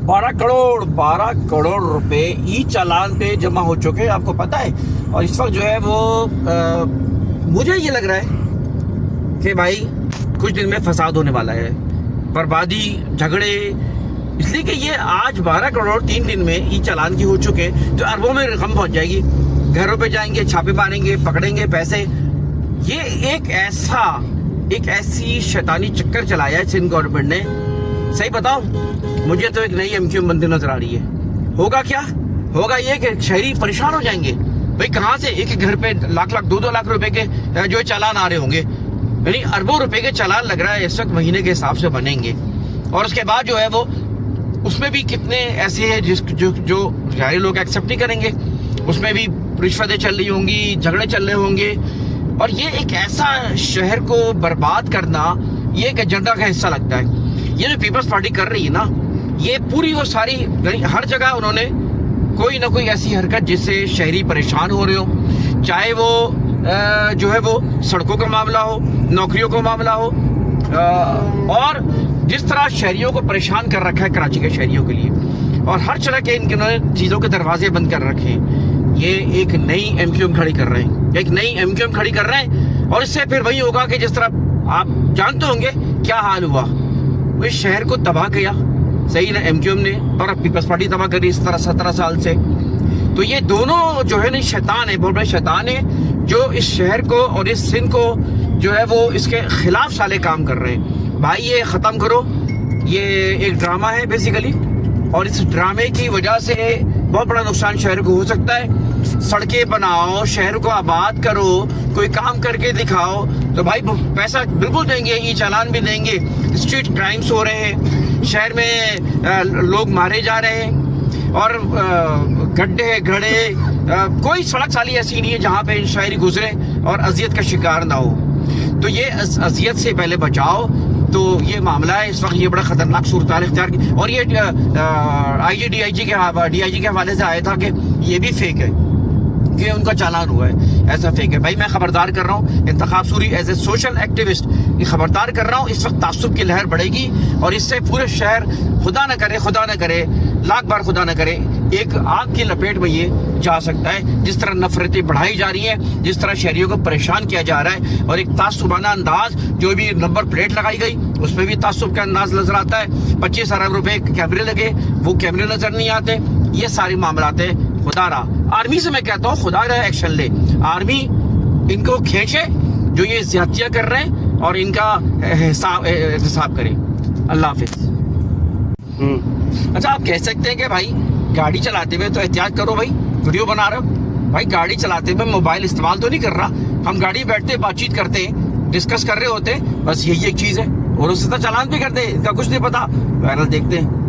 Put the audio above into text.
12 करोड़ रुपए ई चालान पे जमा हो चुके हैं, आपको पता है। और इस वक्त जो है वो मुझे ये लग रहा है कि भाई कुछ दिन में फसाद होने वाला है, बर्बादी, झगड़े, इसलिए कि ये आज 12 करोड़ 3 दिन में ई चालान की हो चुके तो अरबों में रकम पहुंच जाएगी। घरों पे जाएंगे, छापे मारेंगे, पकड़ेंगे पैसे। ये एक ऐसी शैतानी चक्कर चलाया है सिंध गवर्नमेंट ने। सही बताओ, मुझे तो एक नई एमक्यूएम बनती नजर आ रही है। होगा क्या? होगा ये कि शहरी परेशान हो जाएंगे। भाई कहाँ से एक घर पे लाख 2-2 लाख रुपए के जो चालान आ रहे होंगे, यानी अरबों रुपए के चालान लग रहा है इस वक्त महीने के हिसाब से बनेंगे। और उसके बाद जो है वो उसमें भी कितने ऐसे हैं जो जाहिर लोग एक्सेप्ट नहीं करेंगे, उसमें भी रिश्वतें चल रही होंगी, झगड़े चल रहे होंगे। और ये एक ऐसा शहर को बर्बाद करना, ये एक एजेंडा का हिस्सा लगता है। ये जो पीपल्स पार्टी कर रही है ना, ये पूरी वो सारी हर जगह उन्होंने कोई ना कोई ऐसी हरकत जिससे शहरी परेशान हो रहे हो, चाहे वो जो है वो सड़कों का मामला हो, नौकरियों का मामला हो, और जिस तरह शहरियों को परेशान कर रखा है कराची के शहरियों के लिए, और हर तरह के इन्होंने चीज़ों के दरवाजे बंद कर रखे हैं। ये एक नई एमक्यूएम खड़ी कर रहे हैं, एक नई एमक्यूएम खड़ी कर रहे हैं। और इससे फिर वही होगा कि जिस तरह आप जानते होंगे क्या हाल हुआ, वो शहर को तबाह किया, सही ना, एमक्यूएम ने, और अब पीपल्स पार्टी तबाह करी इस तरह 17 साल से। तो ये दोनों जो है ना शैतान है, बहुत बड़े शैतान है, जो इस शहर को और इस सिंध को जो है वो इसके खिलाफ साले काम कर रहे हैं। भाई ये ख़त्म करो, ये एक ड्रामा है बेसिकली, और इस ड्रामे की वजह से बहुत बड़ा नुकसान शहर को हो सकता है। सड़कें बनाओ, शहर को आबाद करो, कोई काम करके दिखाओ, तो भाई पैसा बिल्कुल देंगे, ये चालान भी देंगे। स्ट्रीट क्राइम्स हो रहे हैं, शहर में लोग मारे जा रहे हैं, और गड्ढे घड़े, कोई सड़क साली ऐसी नहीं है जहाँ पे शहरी गुजरे और अजियत का शिकार ना हो। तो ये अजियत से पहले बचाओ। तो ये मामला है इस वक्त, ये बड़ा खतरनाक सूरत-हाल इख्तियार की। और ये डीआईजी के हवाले से आया था कि ये भी फेक है कि उनका चालान हुआ है, ऐसा फेक है। भाई मैं खबरदार कर रहा हूँ, Intikhab Suri as a social activist ये खबरदार कर रहा हूँ। इस वक्त तासुब की लहर बढ़ेगी और इससे पूरे शहर खुदा न करे, लाख बार खुदा न करे, एक आग की लपेट में ये जा सकता है। जिस तरह नफरतें बढ़ाई जा रही हैं, जिस तरह शहरियों को परेशान किया जा रहा है, और एक तासुबाना अंदाज, जो भी नंबर प्लेट लगाई गई उसमें भी तासुब का अंदाज नजर आता है। 25 अरब रुपए कैमरे लगे, वो कैमरे नजर नहीं आते। ये सारी मामलात है। खुदारा आर्मी से मैं कहता हूँ, खुदारा एक्शन ले, आर्मी इनको खींचे जो ये ज्यादतियाँ कर रहे हैं, और इनका हिसाब करे। अल्लाह हाफिज। अच्छा, आप कह सकते हैं कि भाई गाड़ी चलाते हुए तो एहतियात करो, भाई वीडियो बना रहे हो, भाई गाड़ी चलाते हुए मोबाइल इस्तेमाल तो नहीं कर रहा। हम गाड़ी बैठते बातचीत करते हैं, डिस्कस कर रहे होते हैं, बस यही एक चीज़ है। और उससे तो चालान भी करते हैं, इनका कुछ नहीं पता। वायरल देखते हैं।